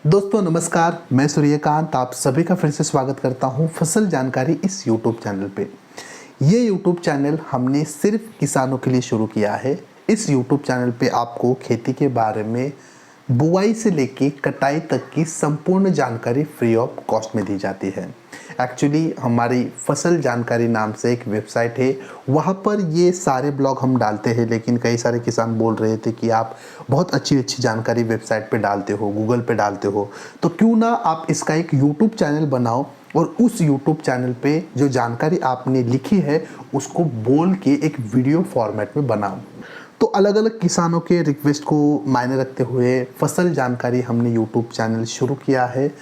दोस्तों नमस्कार, मैं सूर्यकांत आप सभी का फिर से स्वागत करता हूं फसल जानकारी इस YouTube चैनल पे। ये YouTube चैनल हमने सिर्फ किसानों के लिए शुरू किया है। इस YouTube चैनल पे आपको खेती के बारे में बुआई से लेके कटाई तक की संपूर्ण जानकारी फ्री ऑफ कॉस्ट में दी जाती है। एक्चुअली हमारी फसल जानकारी नाम से एक वेबसाइट है, वहाँ पर ये सारे ब्लॉग हम डालते हैं, लेकिन कई सारे किसान बोल रहे थे कि आप बहुत अच्छी जानकारी वेबसाइट पे डालते हो, गूगल पे डालते हो, तो क्यों ना आप इसका एक यूट्यूब चैनल बनाओ और उस यूट्यूब चैनल पे जो जानकारी आपने लिखी है उसको बोल के एक वीडियो फॉर्मेट में बनाओ। तो अलग अलग किसानों के रिक्वेस्ट को मायने रखते हुए फसल जानकारी हमने यूट्यूब चैनल शुरू किया है।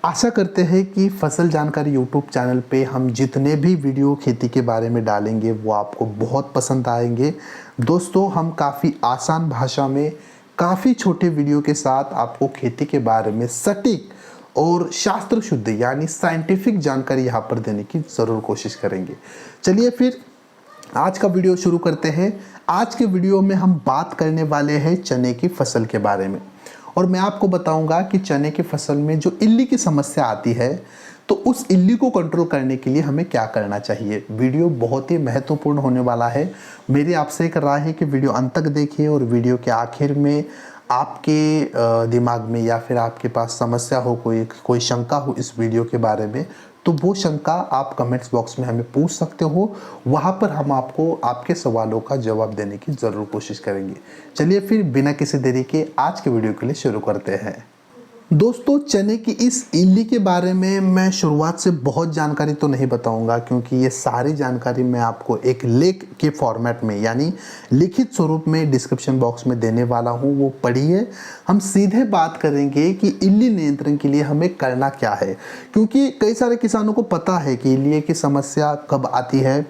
आशा करते हैं कि फसल जानकारी यूट्यूब चैनल पे हम जितने भी वीडियो खेती के बारे में डालेंगे वो आपको बहुत पसंद आएंगे। दोस्तों, हम काफ़ी आसान भाषा में काफ़ी छोटे वीडियो के साथ आपको खेती के बारे में सटीक और शास्त्र शुद्ध यानी साइंटिफिक जानकारी यहाँ पर देने की ज़रूर कोशिश करेंगे। चलिए फिर आज का वीडियो शुरू करते हैं। आज के वीडियो में हम बात करने वाले हैं चने की फसल के बारे में, और मैं आपको बताऊंगा कि चने की फसल में जो इल्ली की समस्या आती है तो उस इल्ली को कंट्रोल करने के लिए हमें क्या करना चाहिए। वीडियो बहुत ही महत्वपूर्ण होने वाला है। मेरी आपसे एक राय है कि वीडियो अंत तक देखिए और वीडियो के आखिर में आपके दिमाग में या फिर आपके पास समस्या हो, कोई शंका हो इस वीडियो के बारे में, तो वो शंका आप कमेंट्स बॉक्स में हमें पूछ सकते हो। वहाँ पर हम आपको आपके सवालों का जवाब देने की ज़रूर कोशिश करेंगे। चलिए फिर बिना किसी देरी के आज के वीडियो के लिए शुरू करते हैं। दोस्तों, चने की इस इल्ली के बारे में मैं शुरुआत से बहुत जानकारी तो नहीं बताऊंगा, क्योंकि ये सारी जानकारी मैं आपको एक लेख के फॉर्मेट में यानी लिखित स्वरूप में डिस्क्रिप्शन बॉक्स में देने वाला हूं, वो पढ़िए। हम सीधे बात करेंगे कि इल्ली नियंत्रण के लिए हमें करना क्या है, क्योंकि कई सारे किसानों को पता है कि इल्ली की समस्या कब आती है।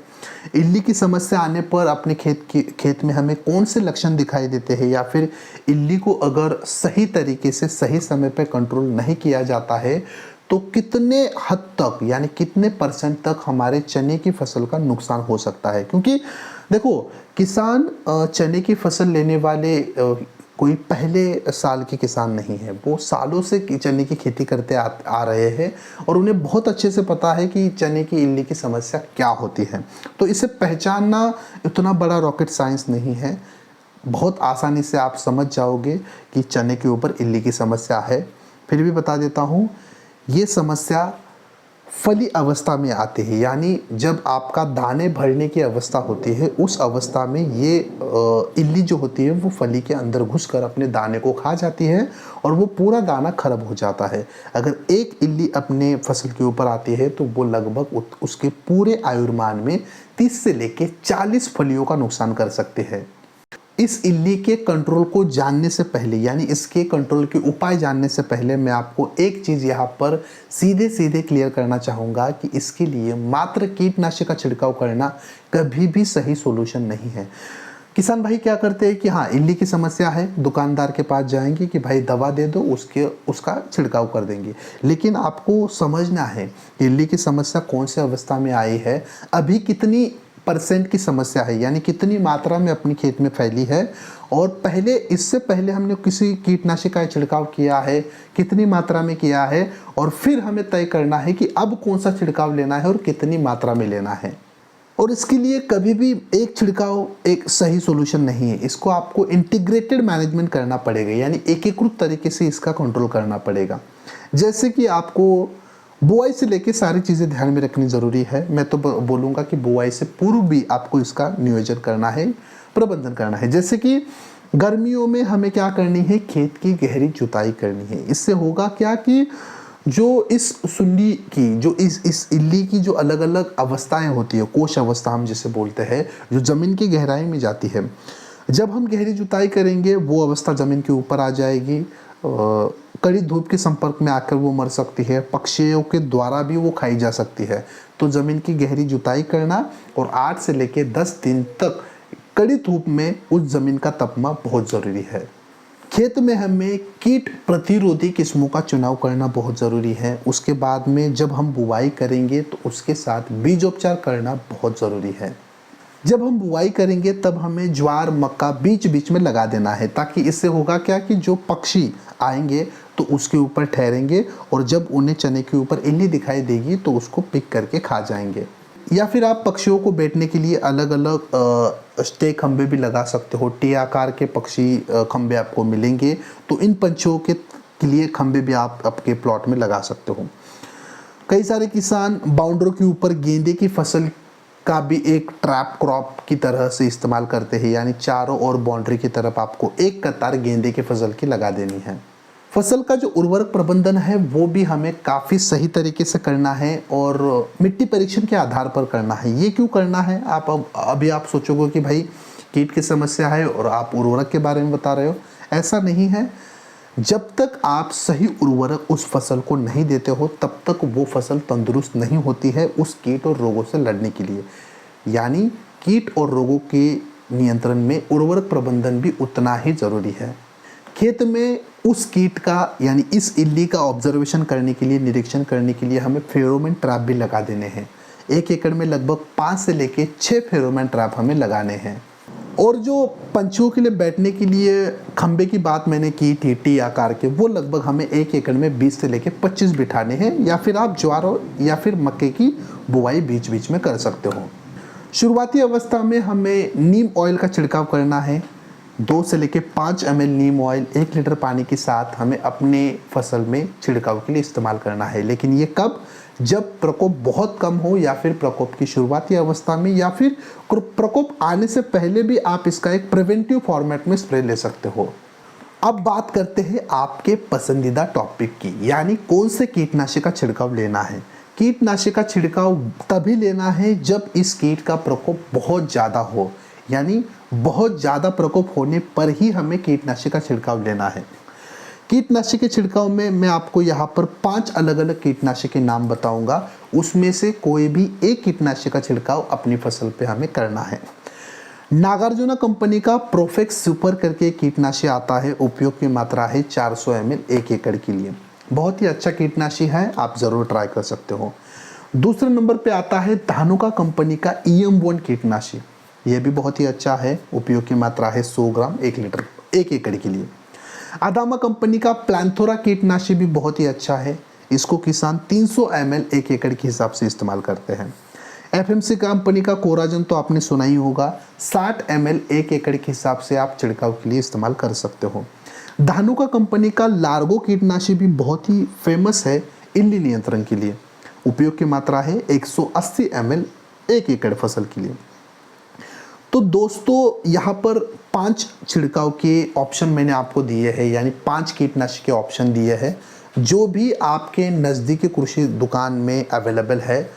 इल्ली की समस्या आने पर अपने खेत में हमें कौन से लक्षण दिखाई देते हैं, या फिर इल्ली को अगर सही तरीके से सही समय पर कंट्रोल नहीं किया जाता है तो कितने हद तक यानी कितने % तक हमारे चने की फसल का नुकसान हो सकता है। क्योंकि देखो, किसान चने की फसल लेने वाले कोई पहले साल के किसान नहीं है, वो सालों से चने की खेती करते आ रहे हैं और उन्हें बहुत अच्छे से पता है कि चने की इल्ली की समस्या क्या होती है। तो इसे पहचानना इतना बड़ा रॉकेट साइंस नहीं है, बहुत आसानी से आप समझ जाओगे कि चने के ऊपर इल्ली की समस्या है। फिर भी बता देता हूँ, ये समस्या फली अवस्था में आती है, यानी जब आपका दाने भरने की अवस्था होती है उस अवस्था में ये इल्ली जो होती है वो फली के अंदर घुसकर अपने दाने को खा जाती है और वो पूरा दाना खराब हो जाता है। अगर एक इल्ली अपने फसल के ऊपर आती है तो वो लगभग उसके पूरे आयुर्मान में 30 से लेकर 40 फलियों का नुकसान कर सकते हैं। इस इल्ली के कंट्रोल को जानने से पहले यानी इसके कंट्रोल के उपाय जानने से पहले मैं आपको एक चीज़ यहाँ पर सीधे क्लियर करना चाहूँगा कि इसके लिए मात्र कीटनाशक का छिड़काव करना कभी भी सही सॉल्यूशन नहीं है। किसान भाई क्या करते हैं कि हाँ, इल्ली की समस्या है, दुकानदार के पास जाएंगे कि भाई दवा दे दो, उसका छिड़काव कर देंगे। लेकिन आपको समझना है कि इल्ली की समस्या कौन से अवस्था में आई है, अभी कितनी % की समस्या है, यानी कितनी मात्रा में अपनी खेत में फैली है, और इससे पहले हमने किसी कीटनाशक का छिड़काव किया है, कितनी मात्रा में किया है, और फिर हमें तय करना है कि अब कौन सा छिड़काव लेना है और कितनी मात्रा में लेना है। और इसके लिए कभी भी एक छिड़काव एक सही सॉल्यूशन नहीं है, इसको आपको इंटीग्रेटेड मैनेजमेंट करना पड़ेगा, यानी एकीकृत तरीके से इसका कंट्रोल करना पड़ेगा। जैसे कि आपको बुआई से लेके सारी चीज़ें ध्यान में रखनी ज़रूरी है। मैं तो बोलूँगा कि बुआई से पूर्व भी आपको इसका नियोजन करना है, प्रबंधन करना है। जैसे कि गर्मियों में हमें क्या करनी है, खेत की गहरी जुताई करनी है। इससे होगा क्या कि जो इस सुंडी की जो इस इल्ली की जो अलग अलग अवस्थाएं होती है, कोश अवस्था हम जिसे बोलते हैं, जो ज़मीन की गहराई में जाती है, जब हम गहरी जुताई करेंगे वो अवस्था ज़मीन के ऊपर आ जाएगी। कड़ी धूप के संपर्क में आकर वो मर सकती है, पक्षियों के द्वारा भी वो खाई जा सकती है। तो ज़मीन की गहरी जुताई करना और 8 से लेकर 10 दिन तक कड़ी धूप में उस ज़मीन का तापमान बहुत ज़रूरी है। खेत में हमें कीट प्रतिरोधी किस्मों का चुनाव करना बहुत ज़रूरी है। उसके बाद में जब हम बुवाई करेंगे तो उसके साथ बीजोपचार करना बहुत ज़रूरी है। जब हम बुआई करेंगे तब हमें ज्वार मक्का बीच बीच में लगा देना है, ताकि इससे होगा क्या कि जो पक्षी आएंगे तो उसके ऊपर ठहरेंगे और जब उन्हें चने के ऊपर इल्ली दिखाई देगी तो उसको पिक करके खा जाएंगे। या फिर आप पक्षियों को बैठने के लिए अलग अलग स्टे खंबे भी लगा सकते हो। टी आकार के पक्षी खंबे आपको मिलेंगे, तो इन पंछियों के लिए खंबे भी आप आपके प्लॉट में लगा सकते हो। कई सारे किसान बाउंड्री के ऊपर गेंदे की फसल का भी एक ट्रैप क्रॉप की तरह से इस्तेमाल करते हैं, यानी चारों ओर बाउंड्री की तरफ आपको एक कतार गेंदे की फसल की लगा देनी है। फसल का जो उर्वरक प्रबंधन है वो भी हमें काफ़ी सही तरीके से करना है और मिट्टी परीक्षण के आधार पर करना है। ये क्यों करना है, अभी आप सोचोगे कि भाई कीट की समस्या है और आप उर्वरक के बारे में बता रहे हो। ऐसा नहीं है। जब तक आप सही उर्वरक उस फसल को नहीं देते हो तब तक वो फसल तंदुरुस्त नहीं होती है उस कीट और रोगों से लड़ने के लिए। यानी कीट और रोगों के नियंत्रण में उर्वरक प्रबंधन भी उतना ही ज़रूरी है। खेत में उस कीट का यानी इस इल्ली का ऑब्जर्वेशन करने के लिए, निरीक्षण करने के लिए हमें फेरोमोन ट्रैप भी लगा देने हैं। 1 एकड़ में लगभग 5 से लेके 6 फेरोमोन ट्रैप हमें लगाने हैं। और जो पंछियों के लिए बैठने के लिए खंबे की बात मैंने की थी टी आकार के, वो लगभग हमें 1 एकड़ में 20 से लेके 25 बिठाने हैं, या फिर आप ज्वार या फिर मक्के की बुवाई बीच बीच में कर सकते हो। शुरुआती अवस्था में हमें नीम ऑयल का छिड़काव करना है। 2 से लेके 5 ml नीम ऑयल 1 लीटर पानी के साथ हमें अपने फसल में छिड़काव के लिए इस्तेमाल करना है। लेकिन ये कब, जब प्रकोप बहुत कम हो या फिर प्रकोप की शुरुआती अवस्था में, या फिर प्रकोप आने से पहले भी आप इसका एक प्रिवेंटिव फॉर्मेट में स्प्रे ले सकते हो। अब बात करते हैं आपके पसंदीदा टॉपिक की, यानी कौन से कीटनाशक का छिड़काव लेना है। कीटनाशक का छिड़काव तभी लेना है जब इस कीट का प्रकोप बहुत ज़्यादा हो, यानी बहुत ज़्यादा प्रकोप होने पर ही हमें कीटनाशक का छिड़काव लेना है। कीटनाशक के छिड़काव में मैं आपको यहाँ पर 5 अलग अलग कीटनाशक के नाम बताऊंगा, उसमें से कोई भी एक कीटनाशक का छिड़काव अपनी फसल पे हमें करना है। नागार्जुना कंपनी का प्रोफेक्स सुपर करके कीटनाशक आता है, उपयोग की मात्रा है 400 ml 1 एकड़ के लिए। बहुत ही अच्छा कीटनाशक है, आप ज़रूर ट्राई कर सकते हो। दूसरे नंबर पे आता है धानुका कंपनी का EM1 कीटनाशक। यह भी बहुत ही अच्छा है, उपयोग की मात्रा है 100 ग्राम 1 लीटर 1 एकड़ के लिए। अदामा कंपनी का प्लैंथोरा कीटनाशक भी बहुत ही अच्छा है, इसको किसान 300 ml 1 एकड़ के हिसाब से इस्तेमाल करते हैं। FMC कंपनी का कोराजन तो आपने सुना ही होगा, 60 ml 1 एकड़ के हिसाब से आप छिड़काव के लिए इस्तेमाल कर सकते हो। धानुका कंपनी का लार्गो कीटनाशक भी बहुत ही फेमस है इल्ली नियंत्रण के लिए, उपयोग की मात्रा है 180 ml 1 एकड़ फसल के लिए। तो दोस्तों यहाँ पर 5 छिड़काव के ऑप्शन मैंने आपको दिए हैं, यानी 5 कीटनाशक के ऑप्शन दिए हैं। जो भी आपके नज़दीकी कृषि दुकान में अवेलेबल है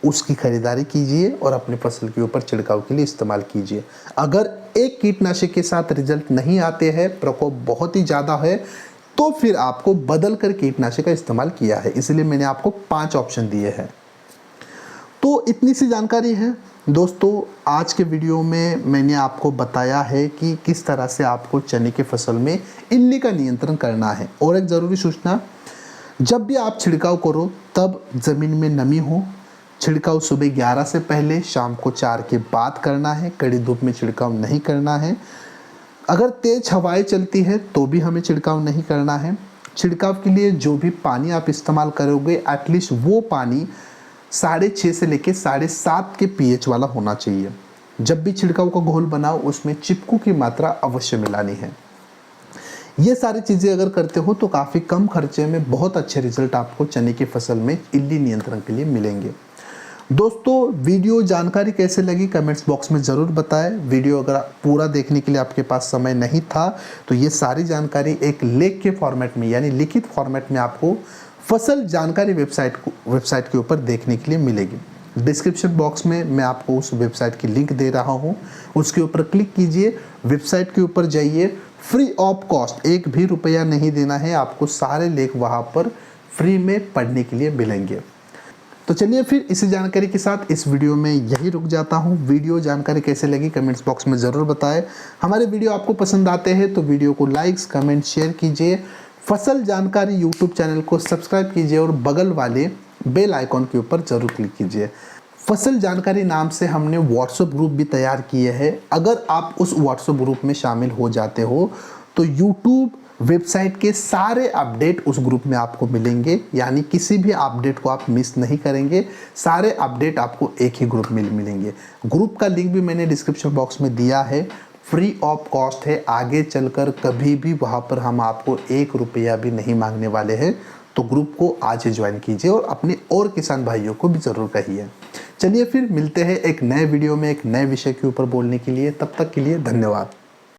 उसकी खरीदारी कीजिए और अपने फसल के ऊपर छिड़काव के लिए इस्तेमाल कीजिए। अगर एक कीटनाशक के साथ रिजल्ट नहीं आते हैं, प्रकोप बहुत ही ज़्यादा है, तो फिर आपको बदल कर कीटनाशक का इस्तेमाल किया है, इसलिए मैंने आपको 5 ऑप्शन दिए हैं। तो इतनी सी जानकारी है दोस्तों। आज के वीडियो में मैंने आपको बताया है कि किस तरह से आपको चने की फसल में इल्ली का नियंत्रण करना है। और एक ज़रूरी सूचना, जब भी आप छिड़काव करो तब ज़मीन में नमी हो। छिड़काव सुबह 11 से पहले, शाम को 4 के बाद करना है। कड़ी धूप में छिड़काव नहीं करना है। अगर तेज हवाएं चलती है तो भी हमें छिड़काव नहीं करना है। छिड़काव के लिए जो भी पानी आप इस्तेमाल करोगे, एटलीस्ट वो पानी 6.5 से लेके 7.5 के pH वाला होना चाहिए। जब भी छिड़काव का घोल बनाओ उसमें चिपकू की मात्रा अवश्य मिलानी है। ये सारी चीज़ें अगर करते हो तो काफ़ी कम खर्चे में बहुत अच्छे रिजल्ट आपको चने की फसल में इल्ली नियंत्रण के लिए मिलेंगे। दोस्तों वीडियो जानकारी कैसे लगी कमेंट्स बॉक्स में ज़रूर बताएं। वीडियो अगर पूरा देखने के लिए आपके पास समय नहीं था तो ये सारी जानकारी एक लेख के फॉर्मेट में, यानी लिखित फॉर्मेट में आपको फसल जानकारी वेबसाइट के ऊपर देखने के लिए मिलेगी। डिस्क्रिप्शन बॉक्स में मैं आपको उस वेबसाइट की लिंक दे रहा हूँ, उसके ऊपर क्लिक कीजिए, वेबसाइट के ऊपर जाइए। फ्री ऑफ कॉस्ट, 1 भी रुपया नहीं देना है, आपको सारे लेख वहाँ पर फ्री में पढ़ने के लिए मिलेंगे। तो चलिए फिर इसी जानकारी के साथ इस वीडियो में यही रुक जाता हूँ। वीडियो जानकारी कैसे लगी कमेंट्स बॉक्स में ज़रूर बताएं। हमारे वीडियो आपको पसंद आते हैं तो वीडियो को लाइक्स कमेंट शेयर कीजिए। फसल जानकारी यूट्यूब चैनल को सब्सक्राइब कीजिए और बगल वाले बेल आइकॉन के ऊपर ज़रूर क्लिक कीजिए। फसल जानकारी नाम से हमने व्हाट्सएप ग्रुप भी तैयार किए हैं। अगर आप उस व्हाट्सएप ग्रुप में शामिल हो जाते हो तो यूट्यूब वेबसाइट के सारे अपडेट उस ग्रुप में आपको मिलेंगे, यानी किसी भी अपडेट को आप मिस नहीं करेंगे। सारे अपडेट आपको एक ही ग्रुप में मिलेंगे। ग्रुप का लिंक भी मैंने डिस्क्रिप्शन बॉक्स में दिया है, फ्री ऑफ कॉस्ट है। आगे चलकर कभी भी वहाँ पर हम आपको 1 रुपया भी नहीं मांगने वाले हैं। तो ग्रुप को आज ही ज्वाइन कीजिए और अपने और किसान भाइयों को भी ज़रूर कहिए। चलिए फिर मिलते हैं एक नए वीडियो में एक नए विषय के ऊपर बोलने के लिए। तब तक के लिए धन्यवाद।